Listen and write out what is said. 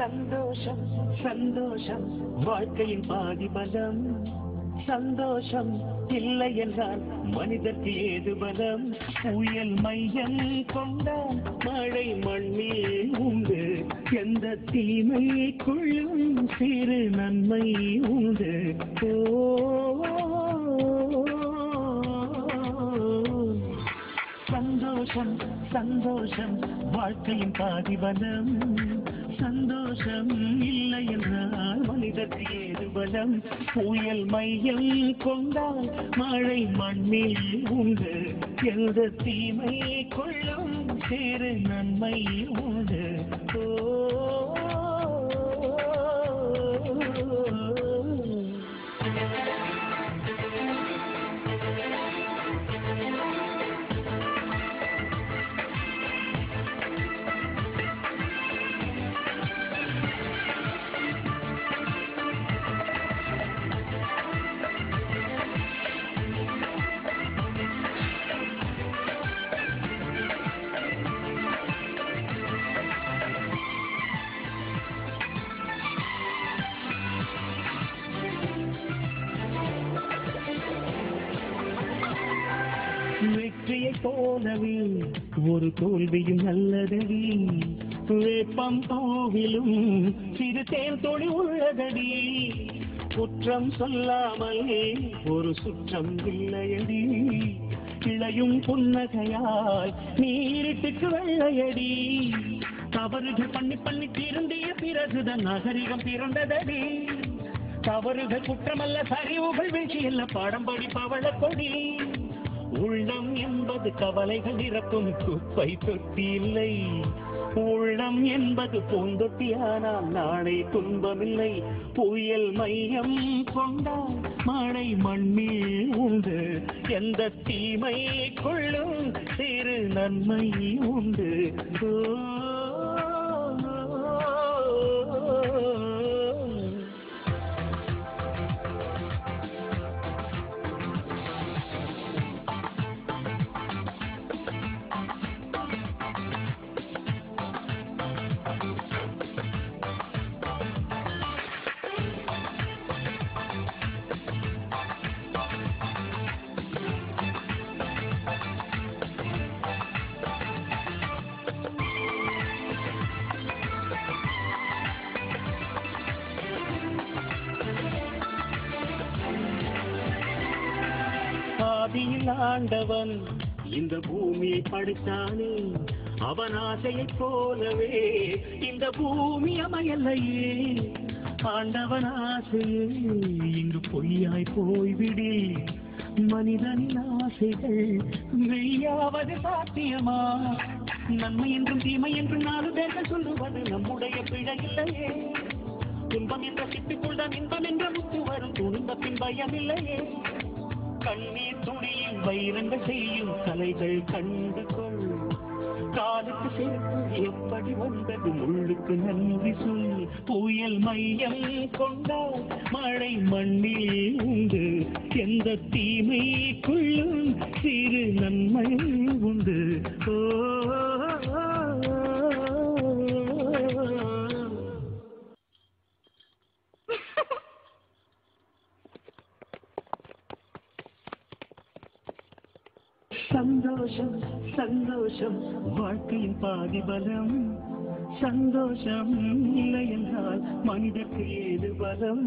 சந்தோஷம் சந்தோஷம் வாழ்க்கையின் பாதி பலம். சந்தோஷம் இல்லை என்றால் மனிதர்க்கு ஏது பலம். புயல் மையம் கொண்டால் மழை மண்ணில் உண்டு. எந்த தீமைக்குள்ளும் சிறு நன்மை உண்டு. சந்தோஷம் சந்தோஷம் வாழ்க்கையின் பாதி பலம். சந்தோஷம் இல்லை என்றால் மனிதர்க்கு ஏது பலம். புயல் மையம் கொண்டால் மழை மண்ணில் உண்டு. எந்த தீமை கொள்ளும் சிறு நன்மை உண்டு. வெற்றியை போலவே ஒரு தோல்வியும் நல்லதடி. வேப்பம் பூவிலும் சிறு தேன் தொழி உள்ளதடி. குற்றம் சொல்லாமல் ஒரு சுற்றம் இல்லையடி. இளையும் புன்னகையால் நீரிட்டுக்கு வெள்ளையடி. தவறுகள் பண்ணி பண்ணி திருந்திய பிறகுதான் நாகரிகம் பிறந்ததடி. தவறுகள் குற்றமல்ல, சரிவுகள் வீழ்ச்சியல்ல, பாடம் படிப்பவள கொடி. உள்ளம் என்பது கவலைகள் நிரப்பும் குப்பை தொட்டி இல்லை. உள்ளம் என்பது பூந்தொட்டியானால் நாளை துன்பமில்லை. புயல் மையம் கொண்டால் மழை மண்ணில் உண்டு. எந்த தீமை கொள்ளும் சிறு நன்மை உண்டு. ஆதியில் ஆண்டவன் இந்த பூமியை படைத்தானே. அவன் ஆசையைப் போலவே இந்த பூமி அமையலையே. ஆண்டவன் ஆசையே இங்கு பொய்யாய் போய்விடு. மனிதனின் ஆசைகள் மெய்யாவது சாத்தியமா? நன்மை என்றும் தீமை என்றும் 4 பேர்கள் சொல்லுவது நம்முடைய பிழை இல்லையே. துன்பம் என்ற சிட்டுக்குள் தான் இன்பம் என்ற முத்து வரும். துணிந்த பின் பயமில்லையே. கண்ணீர் துணியில் வைரங்கள் செய்யும் கலைகள் கண்டு கொள். காலுக்கு சேர்த்து எப்படி வந்தது முள்ளுக்கு நன்றி சொல். புயல் மையம் கொண்டால் மழை மண்ணில் உண்டு. எந்த தீமைக்குள்ளும் சிறு நன்மை உண்டு. சந்தோஷம் சந்தோஷம் வாழ்க்கையின் பாதி பலம். சந்தோஷம் இல்லை என்றால் மனிதர்க்கு ஏது பலம்.